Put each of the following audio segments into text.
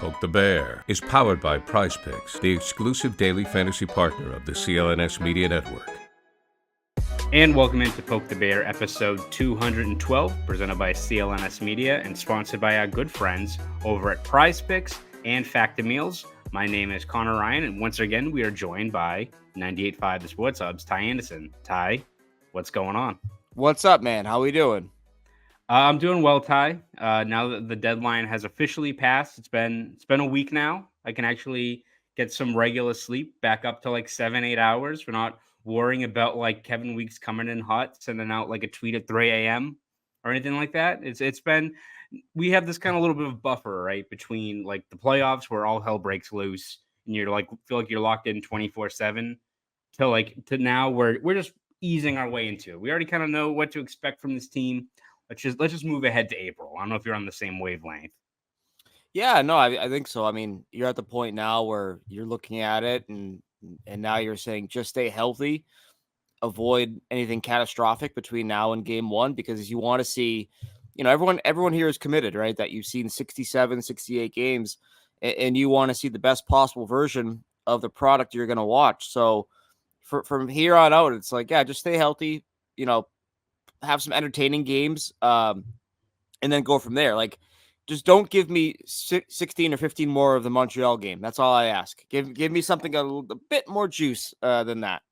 Poke the Bear is powered by Prize Picks, the exclusive daily fantasy partner of the CLNS Media Network. And welcome into Poke the Bear, episode 212, presented by CLNS Media and sponsored by our good friends over at Prize Picks and Factor Meals. My name is Conor Ryan, and once again, we are joined by 98.5 The Sports Hub's Ty Anderson. Ty, what's going on? What's up, man? How we doing? I'm doing well, Ty. Now that the deadline has officially passed, it's been a week now. I can actually get some regular sleep, back up to like 7-8 hours. We're not worrying about like Kevin Weeks coming in hot, sending out like a tweet at 3 a.m. or anything like that. We have this kind of little bit of buffer, right, between like the playoffs where all hell breaks loose and you're like feel like you're locked in 24/7 to now where we're just easing our way into it. We already kind of know what to expect from this team. Let's just move ahead to April. I don't know if you're on the same wavelength. Yeah, no, I think so. I mean, you're at the point now where you're looking at it and now you're saying just stay healthy, avoid anything catastrophic between now and game one, because you want to see, everyone here is committed, right? That you've seen 67, 68 games and you want to see the best possible version of the product you're going to watch. So from here on out, it's like, yeah, just stay healthy, have some entertaining games, and then go from there. Like, just don't give me 16 or 15 more of the Montreal game. That's all I ask. Give me something a bit more juice than that.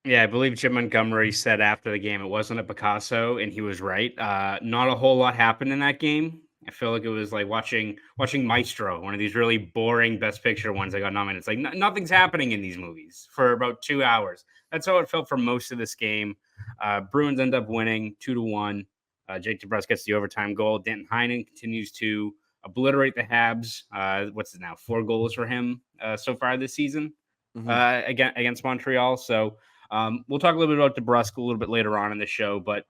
Yeah, I believe Jim Montgomery said after the game it wasn't a Picasso, and he was right. Not a whole lot happened in that game. I feel like it was like watching Maestro, one of these really boring Best Picture ones that got nominated. It's like nothing's happening in these movies for about 2 hours. That's how it felt for most of this game. Bruins end up winning 2-1. Jake DeBrusk gets the overtime goal. Danton Heinen continues to obliterate the Habs. What's it now? 4 goals for him so far this season against Montreal. So we'll talk a little bit about DeBrusk a little bit later on in the show. But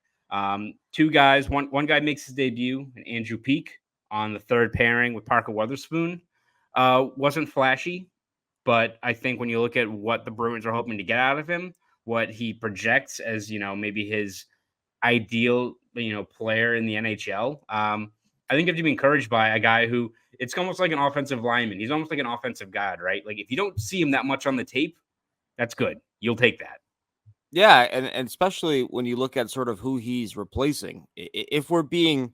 two guys, one guy makes his debut, and Andrew Peeke on the third pairing with Parker Weatherspoon. Wasn't flashy, but I think when you look at what the Bruins are hoping to get out of him, what he projects as, maybe his ideal, player in the NHL. I think you have to be encouraged by a guy who it's almost like an offensive lineman. He's almost like an offensive god, right? Like if you don't see him that much on the tape, that's good. You'll take that. Yeah, and especially when you look at sort of who he's replacing. If we're being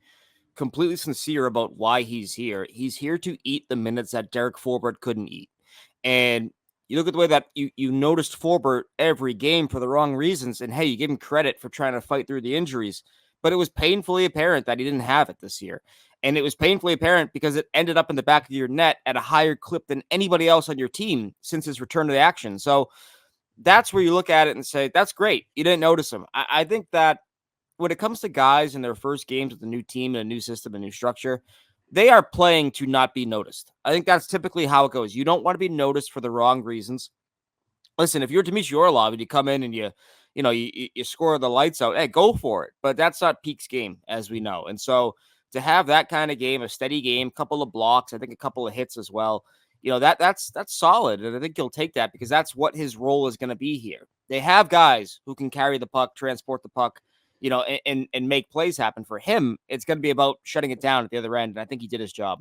completely sincere about why he's here to eat the minutes that Derek Forbort couldn't eat. And you look at the way that you noticed Forbort every game for the wrong reasons, and hey, you give him credit for trying to fight through the injuries, but it was painfully apparent that he didn't have it this year. And it was painfully apparent because it ended up in the back of your net at a higher clip than anybody else on your team since his return to the action. So that's where you look at it and say, that's great. You didn't notice him. I think that when it comes to guys in their first games with a new team and a new system, a new structure, they are playing to not be noticed. I think that's typically how it goes. You don't want to be noticed for the wrong reasons. Listen, if you're Dmitry Orlov and you come in and you score the lights out, hey, go for it. But that's not Peake's game, as we know. And so to have that kind of game, a steady game, couple of blocks, I think a couple of hits as well, that's solid. And I think he'll take that because that's what his role is going to be here. They have guys who can carry the puck, transport the puck, and make plays happen. For him, it's going to be about shutting it down at the other end. And I think he did his job.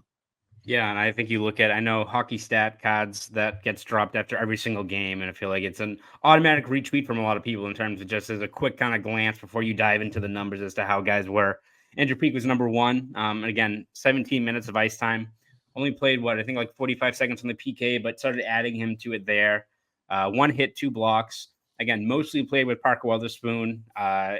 Yeah, and I think you look at, I know hockey stat cards that gets dropped after every single game, and I feel like it's an automatic retweet from a lot of people in terms of just as a quick kind of glance before you dive into the numbers as to how guys were. Andrew Peeke was number one. And again, 17 minutes of ice time. Only played, I think like 45 seconds on the PK, but started adding him to it there. 1 hit, 2 blocks. Again, mostly played with Parker Weatherspoon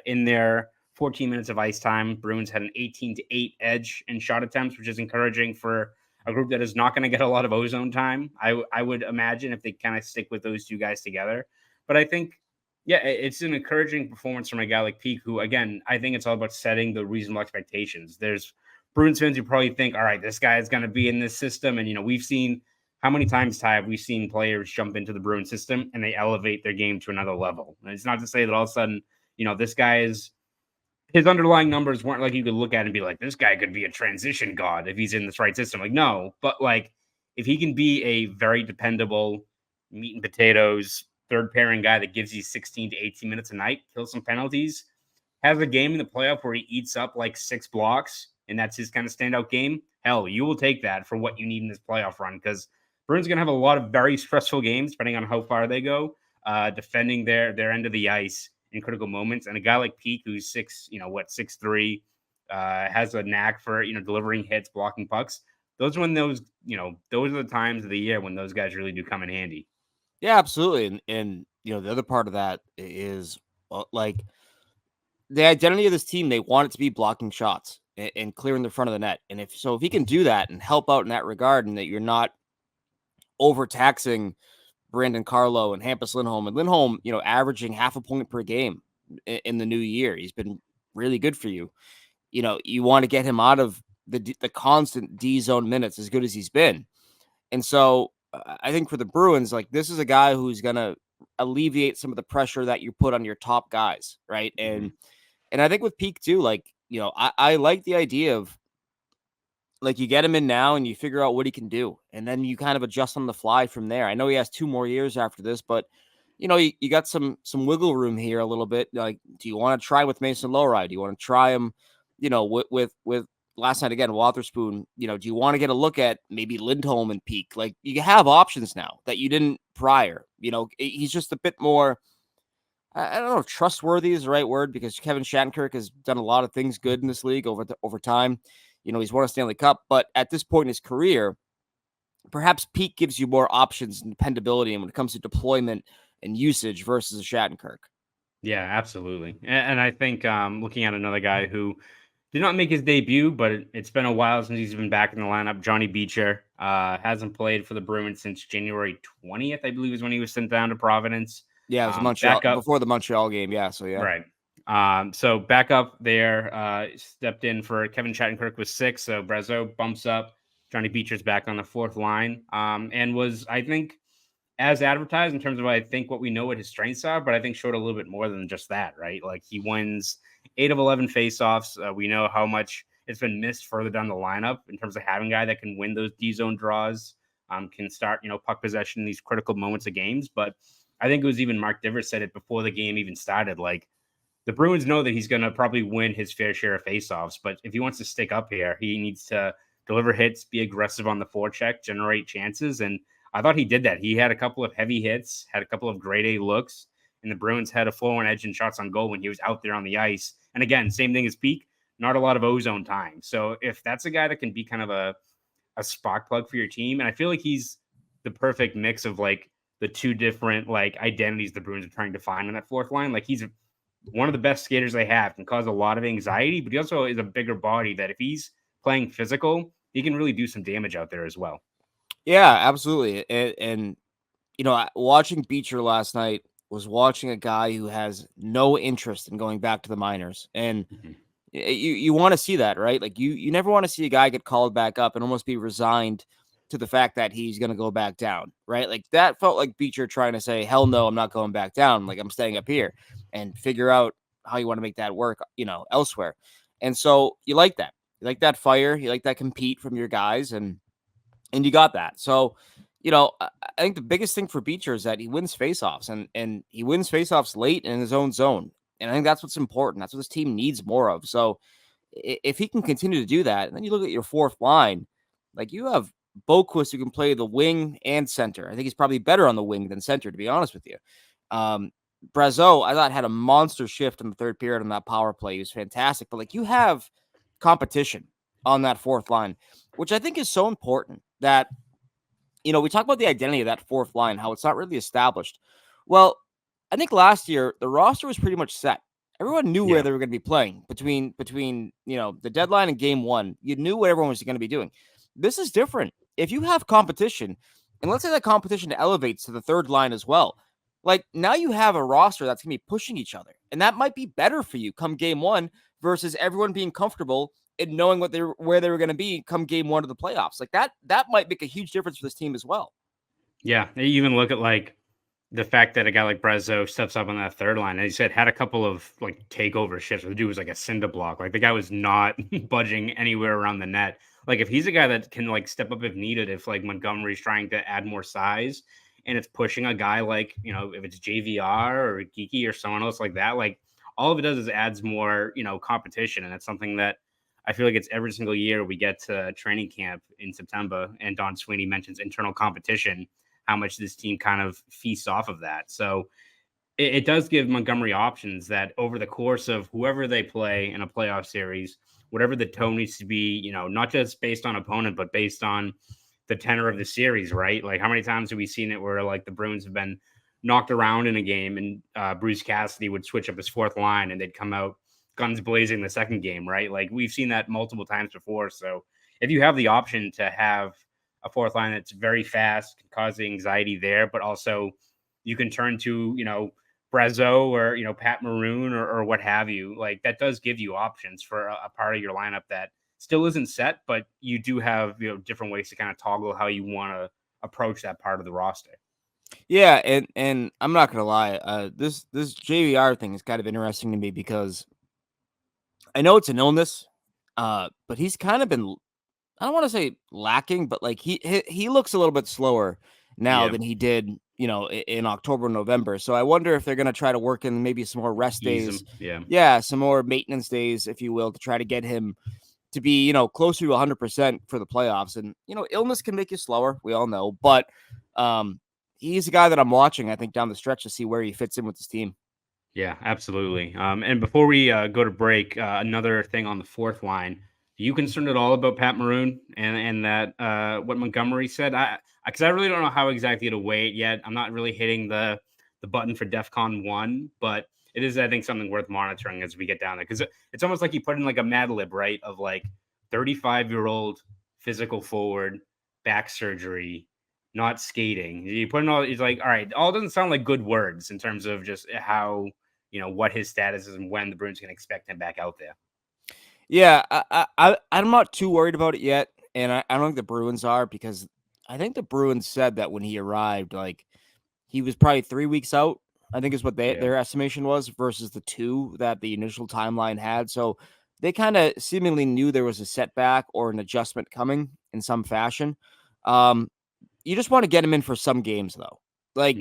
in their 14 minutes of ice time. Bruins had an 18-8 edge in shot attempts, which is encouraging for a group that is not going to get a lot of ozone time, I would imagine, if they kind of stick with those two guys together. But I think, yeah, it's an encouraging performance from a guy like Peeke, who, again, I think it's all about setting the reasonable expectations. There's Bruins fans who probably think, all right, this guy is going to be in this system. And, we've seen how many times, Ty, have we seen players jump into the Bruins system and they elevate their game to another level. And it's not to say that all of a sudden, this guy is, his underlying numbers weren't like you could look at and be like, this guy could be a transition god if he's in this right system. Like, no, but like if he can be a very dependable meat and potatoes third pairing guy that gives you 16 to 18 minutes a night, kills some penalties, has a game in the playoff where he eats up like 6 blocks, and that's his kind of standout game, hell, you will take that for what you need in this playoff run, because Bruins are going to have a lot of very stressful games, depending on how far they go, defending their end of the ice in critical moments. And a guy like Peak, who's 6'3", has a knack for, delivering hits, blocking pucks. Those are those are the times of the year when those guys really do come in handy. Yeah, absolutely. And the other part of that is like the identity of this team. They want it to be blocking shots and clearing the front of the net. And if he can do that and help out in that regard, and that you're not overtaxing Brandon Carlo and Hampus Lindholm, and Lindholm, averaging half a point per game in the new year. He's been really good for you. You want to get him out of the constant D zone minutes, as good as he's been. And so I think for the Bruins, like, this is a guy who's going to alleviate some of the pressure that you put on your top guys. Right. Mm-hmm. And I think with Peak too, like, I like the idea of, like, you get him in now and you figure out what he can do, and then you kind of adjust on the fly from there. I know he has 2 more years after this, but you got some wiggle room here a little bit. Like, do you want to try with Mason Lowry? Do you want to try him, with last night again, Wotherspoon? Do you want to get a look at maybe Lindholm and Peak? Like, you have options now that you didn't prior. He's just a bit more, I don't know if trustworthy is the right word, because Kevin Shattenkirk has done a lot of things good in this league over time. He's won a Stanley Cup, but at this point in his career, perhaps Peak gives you more options and dependability, and when it comes to deployment and usage versus a Shattenkirk. Yeah, absolutely. And I think looking at another guy who did not make his debut, but it's been a while since he's been back in the lineup, Johnny Beecher, hasn't played for the Bruins since January 20th, I believe, is when he was sent down to Providence. Yeah, it was Montreal, before the Montreal game. Yeah, so yeah. Right. So back up there, stepped in for Kevin Shattenkirk was 6, so Brazeau bumps up. Johnny Beecher's back on the 4th line, and was, I think, as advertised in terms of, I think, what we know what his strengths are, but I think showed a little bit more than just that, right? Like, he wins 8 of 11 faceoffs. We know how much it's been missed further down the lineup in terms of having a guy that can win those D zone draws, can start, puck possession in these critical moments of games. But I think it was even Mark Divers said it before the game even started, like, the Bruins know that he's going to probably win his fair share of faceoffs, but if he wants to stick up here, he needs to deliver hits, be aggressive on the forecheck, generate chances. And I thought he did that. He had a couple of heavy hits, had a couple of grade A looks, and the Bruins had a flow on edge and shots on goal when he was out there on the ice. And again, same thing as Peak, not a lot of ozone time. So if that's a guy that can be kind of a spark plug for your team, and I feel like he's the perfect mix of, like, the 2 different, like, identities the Bruins are trying to find on that 4th line. Like, he's one of the best skaters they have, can cause a lot of anxiety, but he also is a bigger body that if he's playing physical, he can really do some damage out there as well. Yeah, absolutely. And watching Beecher last night was watching a guy who has no interest in going back to the minors. And you want to see that, right? Like, you never want to see a guy get called back up and almost be resigned to the fact that he's going to go back down, right? Like, that felt like Beecher trying to say, hell no, I'm not going back down. Like, I'm staying up here, and figure out how you want to make that work, elsewhere. And so you like that. You like that fire. You like that compete from your guys, and you got that. So, I think the biggest thing for Beecher is that he wins faceoffs, and he wins faceoffs late in his own zone. And I think that's what's important. That's what this team needs more of. So if he can continue to do that, and then you look at your 4th line, like, you have Boquist, who can play the wing and center. I think he's probably better on the wing than center, to be honest with you. Brazeau, I thought, had a monster shift in the 3rd period on that power play. He was fantastic. But, like, you have competition on that 4th line, which I think is so important. That, we talk about the identity of that 4th line, how it's not really established. Well, I think last year the roster was pretty much set. Everyone knew where they were going to be playing between the deadline and game 1. You knew what everyone was going to be doing. This is different. If you have competition, and let's say that competition elevates to the 3rd line as well, like, now you have a roster that's going to be pushing each other, and that might be better for you come game 1 versus everyone being comfortable and knowing where they were going to be come game 1 of the playoffs. Like, that might make a huge difference for this team as well. Yeah, you even look at, like, the fact that a guy like Brazeau steps up on that 3rd line, and he said had a couple of, like, takeover shifts. The dude was like a cinder block. Like, the guy was not budging anywhere around the net. Like, if he's a guy that can, like, step up if needed, if, like, Montgomery's trying to add more size and it's pushing a guy like, if it's JVR or Geeky or someone else like that, like, all of it does is adds more, competition. And it's something that I feel like it's every single year we get to training camp in September and Don Sweeney mentions internal competition, how much this team kind of feasts off of that. So it does give Montgomery options that over the course of whoever they play in a playoff series, whatever the tone needs to be, not just based on opponent, but based on the tenor of the series, right? Like how many times have we seen it where like the Bruins have been knocked around in a game and Bruce Cassidy would switch up his fourth line and they'd come out guns blazing the second game, right? Like we've seen that multiple times before. So if you have the option to have a fourth line that's very fast, can cause anxiety there, but also you can turn to, Brazeau or, Pat Maroon or what have you, like that does give you options for a part of your lineup that still isn't set, but you do have, different ways to kind of toggle how you want to approach that part of the roster. Yeah. And I'm not going to lie. This JVR thing is kind of interesting to me because I know it's an illness, but he's kind of been, I don't want to say lacking, but like he looks a little bit slower now than he did, in October, November. So I wonder if they're going to try to work in maybe some more rest days. Yeah. Some more maintenance days, if you will, to try to get him to be, closer to 100% for the playoffs. And, illness can make you slower. We all know, but he's a guy that I'm watching, I think, down the stretch to see where he fits in with this team. Yeah, absolutely. And before we go to break, another thing on the fourth line, are you concerned at all about Pat Maroon and that what Montgomery said? Because I really don't know how exactly to weigh it yet. I'm not really hitting the button for DEFCON 1, but it is, I think, something worth monitoring as we get down there. Because it's almost like you put in like a Mad Lib, right? Of like 35-year-old physical forward, back surgery, not skating. You put in all, it's like, all right, all doesn't sound like good words in terms of just how, what his status is and when the Bruins can expect him back out there. Yeah, I'm not too worried about it yet. And I don't think the Bruins are, because I think the Bruins said that when he arrived, like he was probably 3 weeks out, I think is what their estimation was, versus the 2 that the initial timeline had. So they kind of seemingly knew there was a setback or an adjustment coming in some fashion. You just want to get him in for some games, though. Like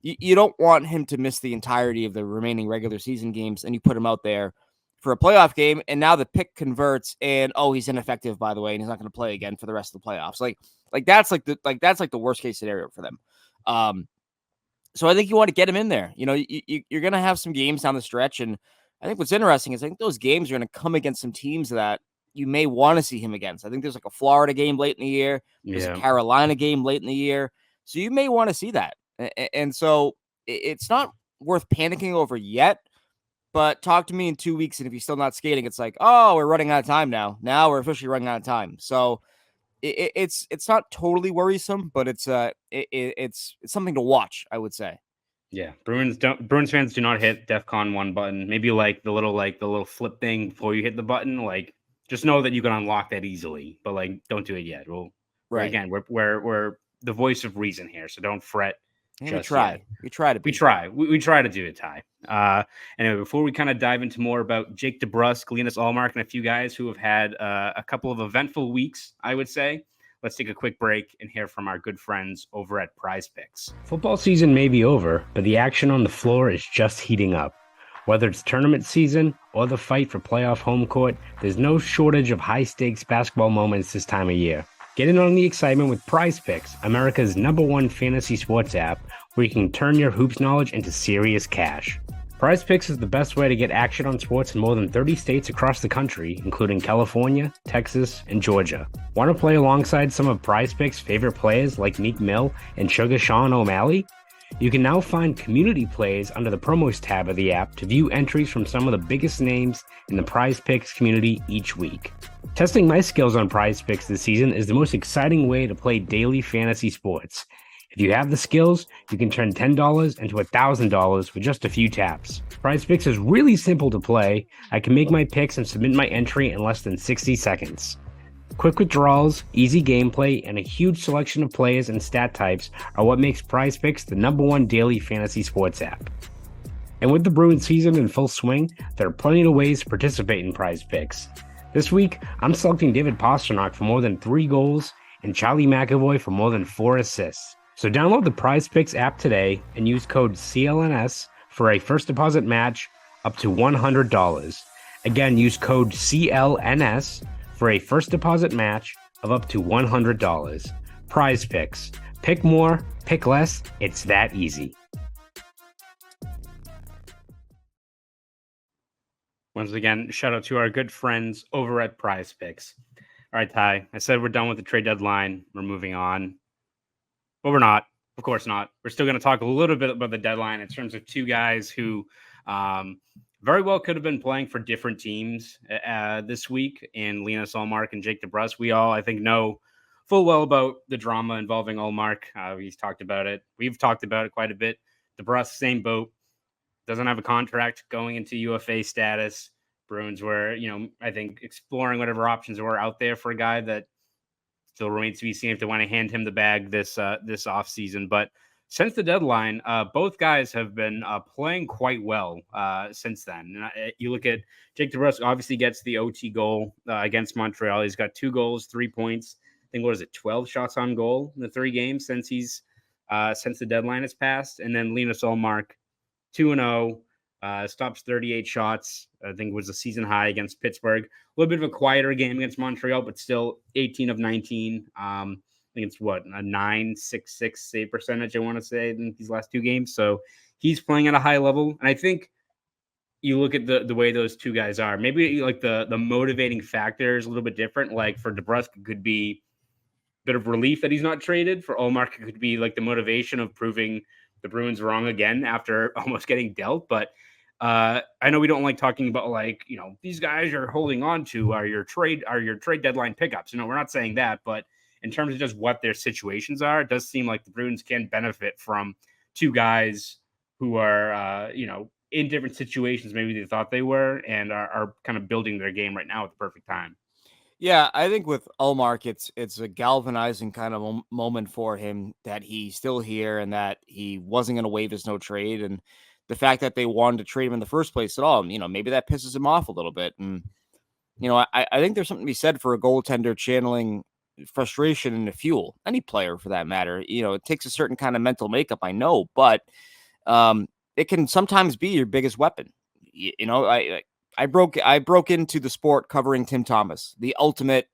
you don't want him to miss the entirety of the remaining regular season games, and you put him out there for a playoff game, and now the pick converts, and he's ineffective, by the way, and he's not going to play again for the rest of the playoffs. That's the worst case scenario for them. So I think you want to get him in there. You're going to have some games down the stretch, and I think what's interesting is I think those games are going to come against some teams that you may want to see him against. I think there's like a Florida game late in the year. There's a Carolina game late in the year. So you may want to see that. And so it's not worth panicking over yet, but talk to me in 2 weeks. And if he's still not skating, it's like, we're running out of time now. Now we're officially running out of time. So it's not totally worrisome, but it's something to watch, I would say. Yeah, Bruins fans do not hit DEFCON 1 button. Maybe like the little flip thing before you hit the button. Like, just know that you can unlock that easily, but like, don't do it yet. Again, we're the voice of reason here, so don't fret. We try to do it, Ty. Anyway, before we kind of dive into more about Jake DeBrusk, Linus Ullmark, and a few guys who have had a couple of eventful weeks, I would say, let's take a quick break and hear from our good friends over at Prize Picks. Football season may be over, but the action on the floor is just heating up. Whether it's tournament season or the fight for playoff home court, there's no shortage of high-stakes basketball moments this time of year. Get in on the excitement with Prize Picks, America's #1 fantasy sports app, where you can turn your hoops knowledge into serious cash. Prize Picks is the best way to get action on sports in more than 30 states across the country, including California, Texas, and Georgia. Want to play alongside some of Prize Picks' favorite players like Meek Mill and Sugar Sean O'Malley? You can now find community plays under the promos tab of the app to view entries from some of the biggest names in the Prize Picks community each week. Testing my skills on Prize Picks this season is the most exciting way to play daily fantasy sports. If you have the skills, you can turn $10 into $1,000 with just a few taps. Prize Picks is really simple to play. I can make my picks and submit my entry in less than 60 seconds. Quick withdrawals, easy gameplay, and a huge selection of players and stat types are what makes Prize Picks the #1 daily fantasy sports app. And with the Bruins season in full swing, there are plenty of ways to participate in Prize Picks. This week, I'm selecting David Pastrnak for more than 3 goals and Charlie McAvoy for more than 4 assists. So download the Prize Picks app today and use code CLNS for a first deposit match up to $100. Again, use code CLNS for a first deposit match of up to $100. Prize Picks. Pick more, pick less. It's that easy. Once again, shout out to our good friends over at Prize Picks. All right, Ty, I said we're done with the trade deadline. We're moving on. But we're not. Of course not. We're still going to talk a little bit about the deadline in terms of two guys who very well could have been playing for different teams this week in Linus Ullmark and Jake DeBrusk. We all, I think, know full well about the drama involving Ullmark. He's talked about it. We've talked about it quite a bit. DeBrusk, same boat. Doesn't have a contract going into UFA status. Bruins were, I think exploring whatever options were out there for a guy that still remains to be seen if they want to hand him the bag this offseason. But since the deadline, both guys have been playing quite well since then. And you look at Jake DeBrusk, obviously gets the OT goal against Montreal. He's got 2 goals, 3 points. I think, what is it, 12 shots on goal in the 3 games since since the deadline has passed. And then Linus Ullmark, 2-0, stops 38 shots. I think it was a season high against Pittsburgh. A little bit of a quieter game against Montreal, but still 18 of 19. I think it's a 9.66 save percentage, I want to say, in these last 2 games. So he's playing at a high level. And I think you look at the way those two guys are, maybe like the motivating factor is a little bit different. Like for DeBrusk, it could be a bit of relief that he's not traded. For Ullmark, it could be like the motivation of proving the Bruins wrong again after almost getting dealt. But I know we don't like talking about these guys you're holding on to are your trade deadline pickups. We're not saying that, but in terms of just what their situations are, it does seem like the Bruins can benefit from 2 guys who are, in different situations. Maybe they thought they were and are kind of building their game right now at the perfect time. Yeah, I think with Ullmark, it's a galvanizing kind of moment for him that he's still here and that he wasn't going to waive his no trade. And the fact that they wanted to trade him in the first place at all, maybe that pisses him off a little bit. And, I think there's something to be said for a goaltender channeling frustration into fuel. Any player for that matter. It takes a certain kind of mental makeup, I know, but it can sometimes be your biggest weapon. I broke into the sport covering Tim Thomas, the ultimate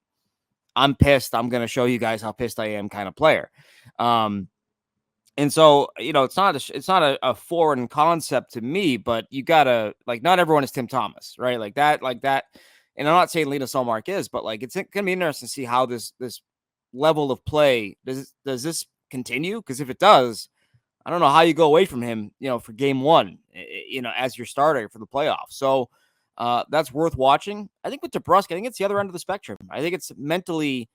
I'm pissed, I'm going to show you guys how pissed I am kind of player. And so, it's not a foreign concept to me, but you gotta, not everyone is Tim Thomas, right? Like that. And I'm not saying Linus Ullmark is, but it's going to be interesting to see how this level of play, does this continue? Because if it does, I don't know how you go away from him, for game 1, as your starter for the playoffs. So that's worth watching. I think with DeBrusk, I think it's the other end of the spectrum. I think it's mentally,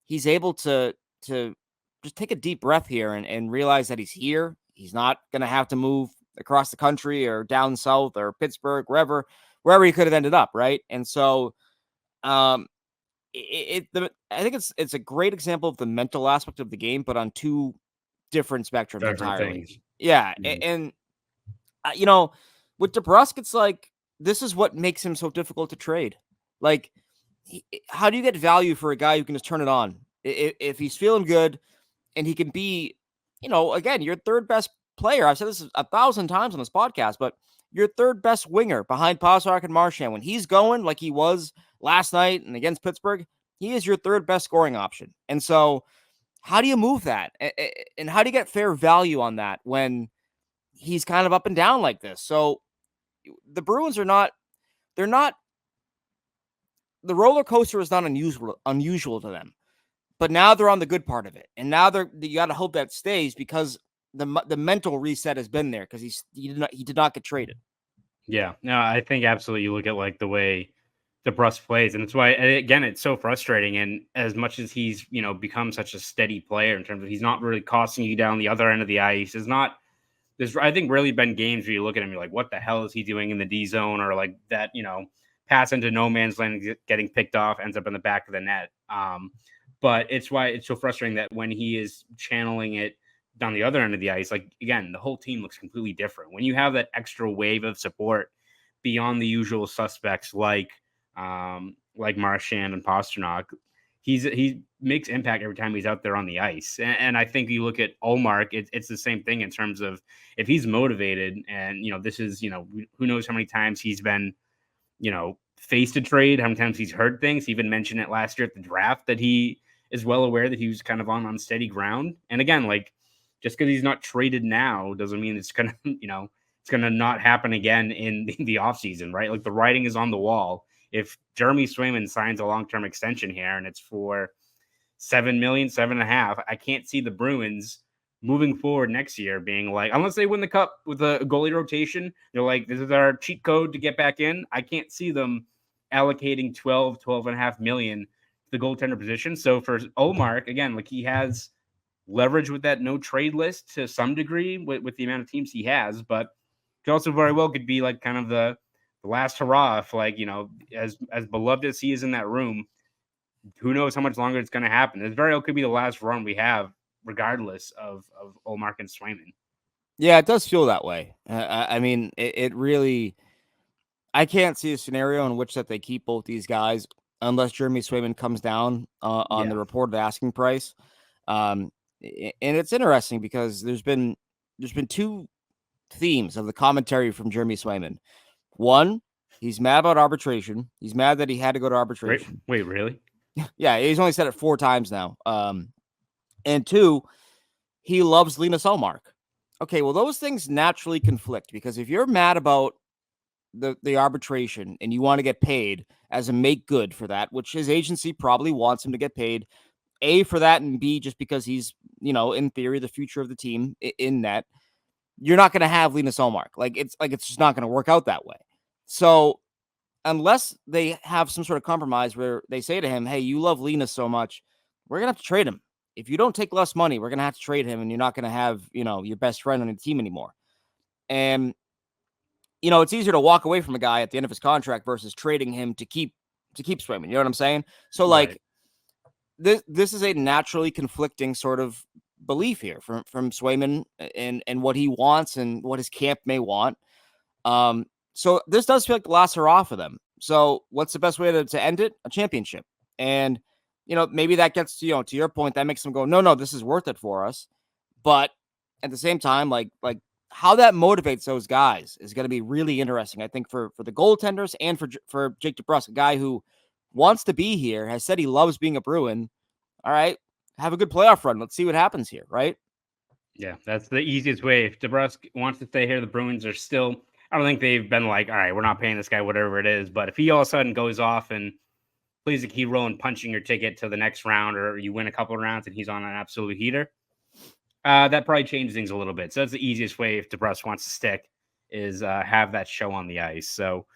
he's able to just take a deep breath here and realize that he's here. He's not going to have to move across the country or down south or Pittsburgh, wherever he could have ended up, right? And so I think it's a great example of the mental aspect of the game, but on 2 different spectrums entirely. Things. Yeah. Mm-hmm. And with DeBrusk, it's this is what makes him so difficult to trade. How do you get value for a guy who can just turn it on? If he's feeling good and he can be, again, your 3rd best player. I've said this 1,000 times on this podcast, but your 3rd best winger behind Pastrnak and Marchand, when he's going like he was last night and against Pittsburgh, he is your 3rd best scoring option. And so how do you move that? And how do you get fair value on that when he's kind of up and down like this? So the Bruins the roller coaster is not unusual to them, but now they're on the good part of it. And now you got to hope that stays because the mental reset has been there because he did not get traded. Yeah, no, I think absolutely. You look at the way DeBrusk plays, and it's why, again, it's so frustrating. And as much as he's, become such a steady player in terms of he's not really costing you down the other end of the ice, there's, I think, really been games where you look at him, you're like, what the hell is he doing in the D zone? Or that, pass into no man's land, getting picked off, ends up in the back of the net. But it's why it's so frustrating that when he is channeling it down the other end of the ice, again, the whole team looks completely different. When you have that extra wave of support beyond the usual suspects like Marchand and Pastrnak, he makes impact every time he's out there on the ice. And I think you look at Ullmark, it's the same thing in terms of if he's motivated and, this is, who knows how many times he's been, faced a trade, how many times he's heard things. He even mentioned it last year at the draft that he is well aware that he was kind of on unsteady ground. And again, like, just because he's not traded now doesn't mean it's going to, it's going to not happen again in the offseason, right? Like, the writing is on the wall. If Jeremy Swayman signs a long-term extension here and it's for $7 million, $7.5 million, I can't see the Bruins moving forward next year being like, unless they win the cup with a goalie rotation, they're like, this is our cheat code to get back in. I can't see them allocating $12.5 million to the goaltender position. So for Ullmark, again, like, he has leverage with that no trade list to some degree with the amount of teams he has, but it also very well could be like kind of the last hurrah if, like, as beloved as he is in that room, who knows how much longer it's going to happen. It very well could be the last run we have, regardless of Ullmark and Swayman. Yeah, it does feel that way. I mean, it really, I can't see a scenario in which that they keep both these guys unless Jeremy Swayman comes down on the reported asking price. And it's interesting because there's been two themes of the commentary from Jeremy Swayman. One, he's mad about arbitration. He's mad that he had to go to arbitration. Wait, really? Yeah, he's only said it 4 times now. And two, he loves Linus Ullmark. Okay, well, those things naturally conflict because if you're mad about the arbitration and you want to get paid as a make good for that, which his agency probably wants him to get paid, A, for that, and B, just because he's, in theory, the future of the team in that, you're not going to have Linus Ullmark. It's just not going to work out that way. So unless they have some sort of compromise where they say to him, hey, you love Linus so much, we're going to have to trade him. If you don't take less money, we're going to have to trade him, and you're not going to have, your best friend on the team anymore. And, it's easier to walk away from a guy at the end of his contract versus trading him to keep Swayman. You know what I'm saying? So, Right. this is a naturally conflicting sort of belief here from Swayman and what he wants and what his camp may want. So this does feel like the last hurrah for them. So what's the best way to end it? A championship. And, maybe that gets to, to your point, that makes them go, no, this is worth it for us. But at the same time, like how that motivates those guys is going to be really interesting, I think, for the goaltenders and for Jake DeBrusk, a guy who wants to be here, has said he loves being a Bruin. All right, have a good playoff run. Let's see what happens here, right? Yeah, that's the easiest way. If DeBrusk wants to stay here, the Bruins are still, I don't think they've been like, all right, we're not paying this guy whatever it is. But if he all of a sudden goes off and plays a key role in punching your ticket to the next round, or you win a couple of rounds and he's on an absolute heater, that probably changes things a little bit. So that's the easiest way if DeBrusk wants to stick is have that show on the ice. So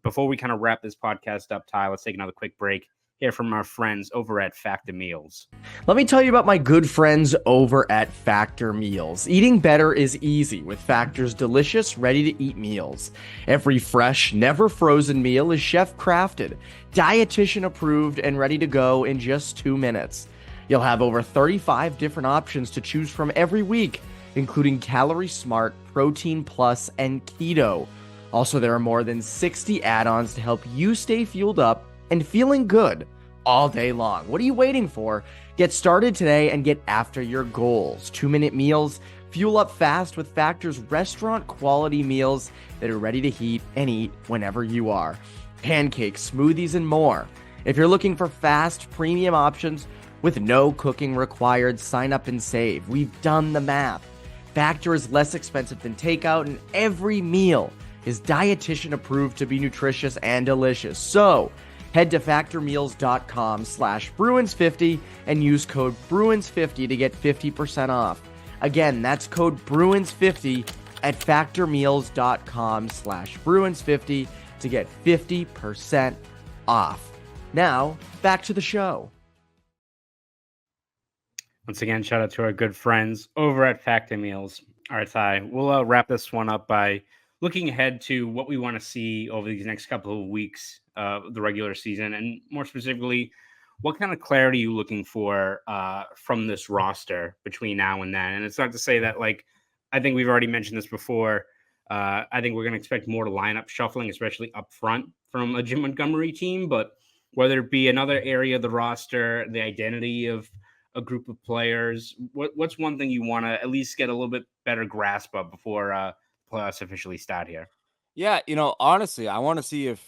before we kind of wrap this podcast up, Ty, let's take another quick break. Hear from our friends over at Factor Meals. Let me tell you about my good friends over at Factor Meals. Eating better is easy with Factor's delicious, ready-to-eat meals. Every fresh, never frozen meal is chef-crafted, dietitian approved, and ready to go in just 2 minutes. You'll have over 35 different options to choose from every week, including Calorie Smart, Protein Plus, and Keto. Also, there are more than 60 add-ons to help you stay fueled up and feeling good all day long. What are you waiting for? Get started today and get after your goals. 2-minute meals, fuel up fast with Factor's restaurant quality meals that are ready to heat and eat whenever you are. Pancakes, smoothies, and more. If you're looking for fast, premium options with no cooking required, sign up and save. We've done the math. Factor is less expensive than takeout, and every meal is dietitian approved to be nutritious and delicious. So head to factormeals.com/Bruins50 and use code Bruins50 to get 50% off. Again, that's code Bruins50 at factormeals.com/Bruins50 to get 50% off. Now, back to the show. Once again, shout out to our good friends over at Factor Meals. All right, Ty, we'll wrap this one up by looking ahead to what we want to see over these next couple of weeks of the regular season, and more specifically, what kind of clarity are you looking for from this roster between now and then? And it's not to say that, like, I think we've already mentioned this before. I think we're going to expect more lineup shuffling, especially up front from a Jim Montgomery team, but whether it be another area of the roster, the identity of a group of players, what's one thing you want to at least get a little bit better grasp of before playoffs officially start here? Yeah, honestly, I want to see if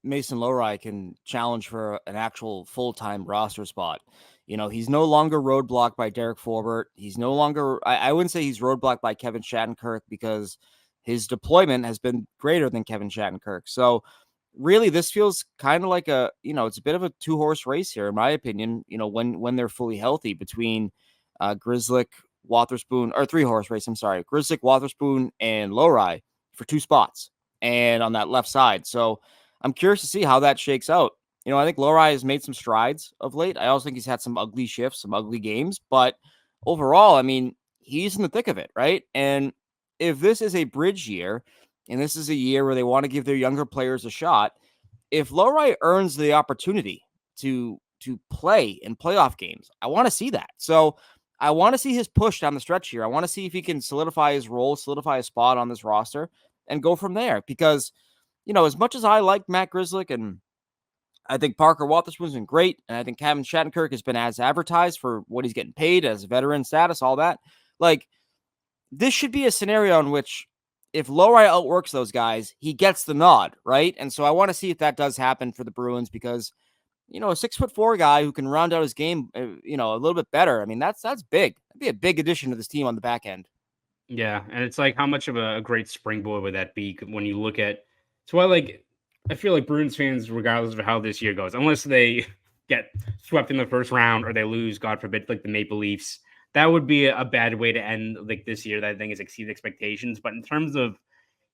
Mason Lohrei can challenge for an actual full-time roster spot. He's no longer roadblocked by Derek Forbort. He's no longer, I wouldn't say he's roadblocked by Kevin Shattenkirk, because his deployment has been greater than Kevin Shattenkirk. So really, this feels kind of like it's a bit of a 2-horse race here, in my opinion, when they're fully healthy, between Grzelcyk, Wotherspoon, or 3-horse race, I'm sorry, Grzelcyk, Wotherspoon, and Lohrei for 2 spots, and on that left side. So I'm curious to see how that shakes out. I think Lohrei has made some strides of late. I also think he's had some ugly shifts, some ugly games, but overall, I mean, he's in the thick of it, right? And if this is a bridge year, and this is a year where they want to give their younger players a shot, if Lohrei earns the opportunity to play in playoff games, I want to see that. So I want to see his push down the stretch here. I want to see if he can solidify his role, solidify his spot on this roster, and go from there. Because, as much as I like Matt Grzelcyk, and I think Parker Wotherspoon's been great, and I think Kevin Shattenkirk has been as advertised for what he's getting paid as a veteran status, all that. Like, this should be a scenario in which if Lohrei outworks those guys, he gets the nod, right? And so I want to see if that does happen for the Bruins, because, a 6'4" guy who can round out his game, a little bit better. I mean, that's big. That'd be a big addition to this team on the back end. Yeah, and it's like, how much of a great springboard would that be when you look at? So I feel like Bruins fans, regardless of how this year goes, unless they get swept in the first round or they lose, God forbid, like the Maple Leafs, that would be a bad way to end like this year. That I think has exceeded expectations. But in terms of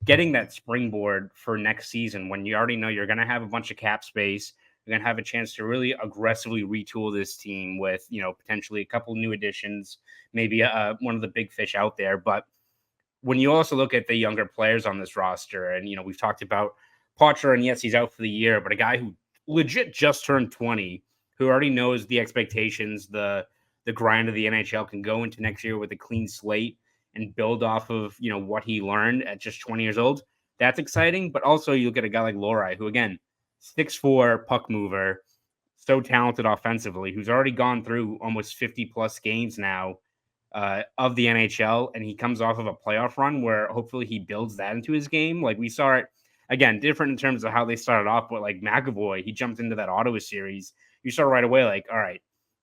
getting that springboard for next season, when you already know you're going to have a bunch of cap space, you're going to have a chance to really aggressively retool this team with, potentially a couple new additions, maybe one of the big fish out there. But when you also look at the younger players on this roster, and, we've talked about Poitras, and yes, he's out for the year, but a guy who legit just turned 20, who already knows the expectations, the grind of the NHL, can go into next year with a clean slate and build off of, what he learned at just 20 years old. That's exciting. But also you look at a guy like Lohrei, who, again, 6'4" puck mover, so talented offensively, who's already gone through almost 50 plus games now of the NHL. And he comes off of a playoff run where hopefully he builds that into his game. Like, we saw it, again, different in terms of how they started off, but like McAvoy, he jumped into that Ottawa series. You saw right away, like, all right,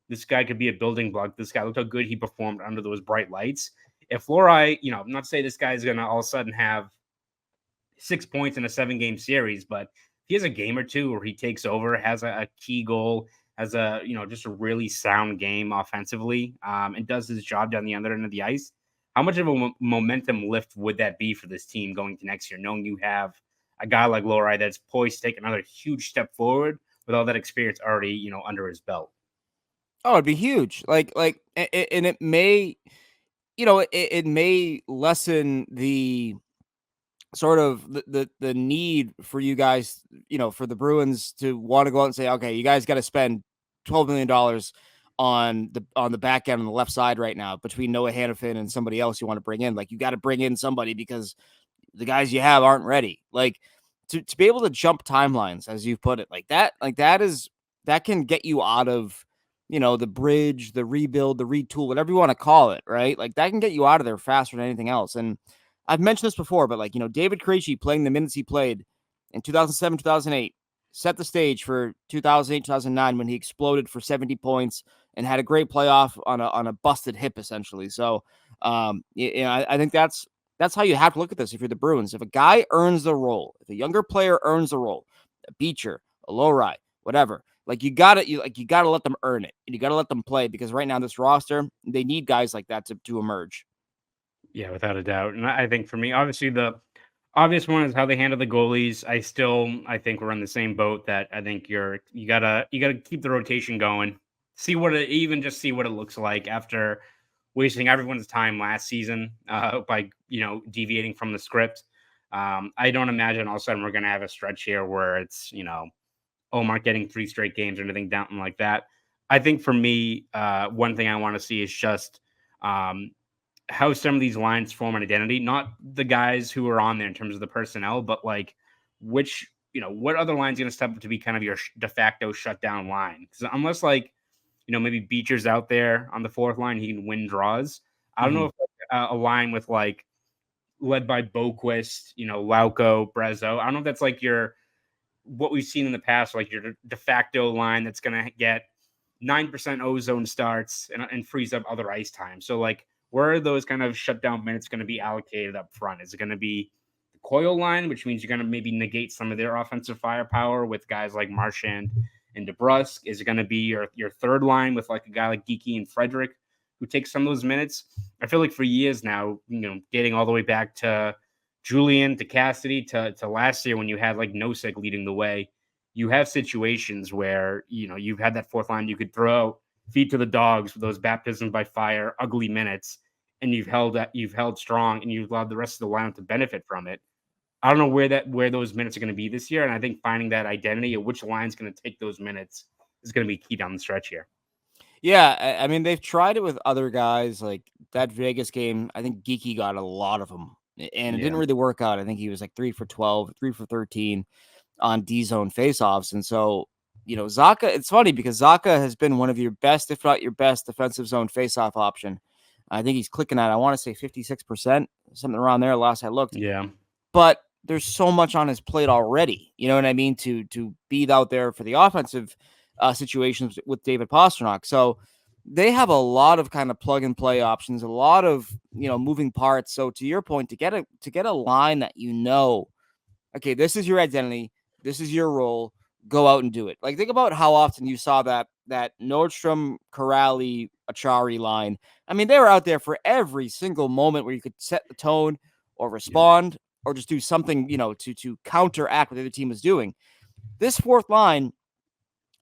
this guy could be a building block. This guy, looked how good he performed under those bright lights. If Lohrei, I'm not saying this guy's going to all of a sudden have 6 points in a 7-game series, but if he has a game or two where he takes over, has a key goal, has a, just a really sound game offensively, and does his job down the other end of the ice, how much of a momentum lift would that be for this team going to next year, knowing you have a guy like Lohrei that's poised to take another huge step forward with all that experience already, under his belt? Oh, it'd be huge. And it may, it may lessen the sort of the need for you guys, for the Bruins to want to go out and say, okay, you guys got to spend $12 million on the back end on the left side right now between Noah Hannafin and somebody else you want to bring in. Like, you got to bring in somebody because the guys you have aren't ready. Like, to be able to jump timelines, as you put it, that can get you out of, the bridge, the rebuild, the retool, whatever you want to call it, right? Like, that can get you out of there faster than anything else. And I've mentioned this before, but David Krejci playing the minutes he played in 2007, 2008, set the stage for 2008, 2009, when he exploded for 70 points and had a great playoff on a busted hip, essentially. So, I think that's how you have to look at this if you're the Bruins. If a guy earns the role, if a younger player earns the role, a Beecher, a Lohrei, whatever, you gotta let them earn it, and you gotta let them play, because right now this roster, they need guys like that to emerge. Yeah, without a doubt. And I think for me, obviously the obvious one is how they handle the goalies. I think we're in the same boat, that I think you gotta keep the rotation going. See what it looks like after wasting everyone's time last season by deviating from the script. I don't imagine all of a sudden we're gonna have a stretch here where it's Ullmark getting 3 straight games or anything down like that. I think for me, one thing I want to see is just how some of these lines form an identity, not the guys who are on there in terms of the personnel, but like what other line's going to step up to be kind of your de facto shutdown line? Because unless maybe Beecher's out there on the 4th line, he can win draws. I don't know if a line with led by Boquist, Lauko, Brezzo. I don't know if that's what we've seen in the past, like your de facto line that's going to get 9% ozone starts and frees up other ice time. So like, where are those kind of shutdown minutes going to be allocated up front? Is it going to be the Coyle line, which means you're going to maybe negate some of their offensive firepower with guys like Marchand and DeBrusk? Is it going to be your third line with like a guy like Geeky and Frederick who takes some of those minutes? I feel like for years now, dating all the way back to Julian, to Cassidy, to last year when you had like Nosek leading the way, you have situations where, you've had that fourth line you could throw, feed to the dogs with those baptism by fire, ugly minutes, and you've held strong and you've allowed the rest of the lineup to benefit from it. I don't know where those minutes are going to be this year. And I think finding that identity of which line's going to take those minutes is going to be key down the stretch here. Yeah, I mean, they've tried it with other guys. Like that Vegas game, I think Geeky got a lot of them, and it didn't really work out. I think he was like 3 for 12, 3 for 13 on D-zone faceoffs. And so, Zacha, it's funny because Zacha has been one of your best, if not your best, defensive zone faceoff option. I think he's clicking at, I want to say 56%, something around there last I looked. Yeah. But there's so much on his plate already, you know what I mean, to be out there for the offensive situations with David Pastrnak. So they have a lot of kind of plug and play options, a lot of, moving parts. So to your point, to get a line that, okay, this is your identity, this is your role, go out and do it. Like, think about how often you saw that Nordstrom, Corrali, Achari line. I mean, they were out there for every single moment where you could set the tone or respond or just do something, to counteract what the other team was doing. This fourth line,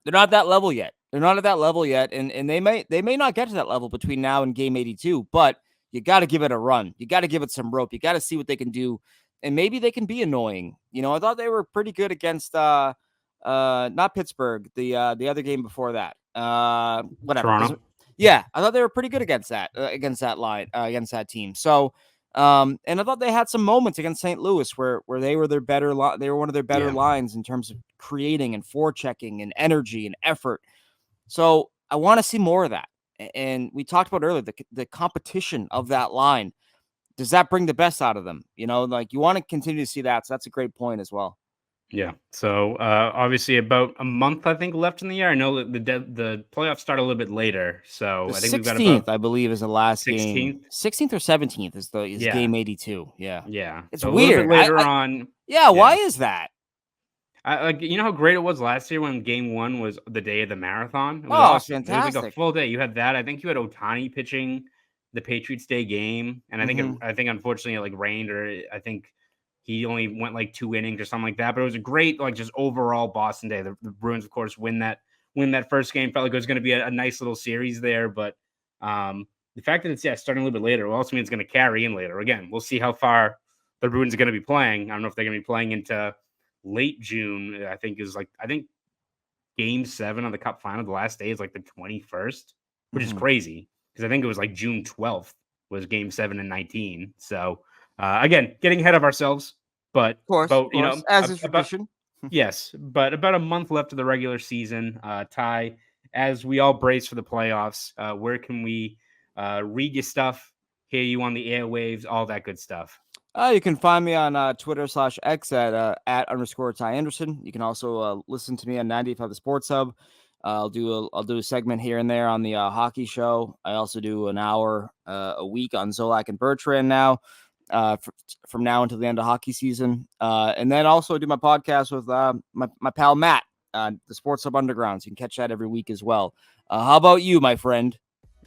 they're not at that level yet. They're not at that level yet, and they may not get to that level between now and game 82, but you got to give it a run. You got to give it some rope. You got to see what they can do, and maybe they can be annoying. I thought they were pretty good against not Pittsburgh, the other game before that. Whatever. Toronto. Yeah, I thought they were pretty good against that line, against that team. So, and I thought they had some moments against St. Louis where they were they were one of their better lines in terms of creating and forechecking and energy and effort. So I want to see more of that. And we talked about earlier, the competition of that line. Does that bring the best out of them? Like, you want to continue to see that. So that's a great point as well. Yeah. So obviously about a month, I think, left in the year. I know that the playoffs start a little bit later. So I think 16th, we've got about I believe, is the last 16th? game. 16th or 17th is game 82. Yeah. Yeah. It's so weird. Later on. Yeah. Why is that? How great it was last year when game 1 was the day of the marathon. It was awesome. Fantastic. It was like a full day. You had that. I think you had Ohtani pitching the Patriots Day game. And I think unfortunately it like rained, or I think he only went like 2 innings or something like that. But it was a great, like, just overall Boston day. The Bruins, of course, win that first game. Felt like it was going to be a nice little series there. But the fact that it's starting a little bit later also means it's going to carry in later. Again, we'll see how far the Bruins are going to be playing. I don't know if they're going to be playing into late June. I think game 7 of the Cup final. The last day is like the 21st, which is crazy because I think it was like June 12th was game 7 and 19. So again, getting ahead of ourselves, but of course, as is tradition. Yes, but about a month left of the regular season. Ty, as we all brace for the playoffs, where can we read your stuff, hear you on the airwaves, all that good stuff? You can find me on Twitter/X at @_Ty Anderson. You can also listen to me on 95 The Sports Hub. I'll do a segment here and there on the hockey show. I also do an hour a week on Zolak and Bertrand now. From now until the end of hockey season, and then also do my podcast with my pal Matt, the Sports Hub Underground. So you can catch that every week as well. How about you, my friend?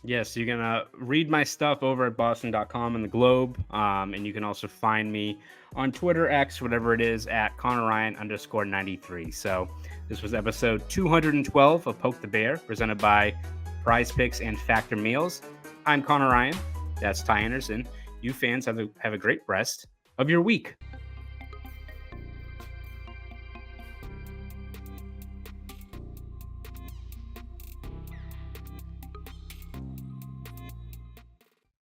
Yes, you can read my stuff over at boston.com and the Globe, and you can also find me on Twitter, X, whatever it is, at Conor Ryan _93. So this was episode 212 of Poke the Bear, presented by Prize Picks and Factor Meals. I'm Conor Ryan. That's Ty Anderson. You fans have a great rest of your week.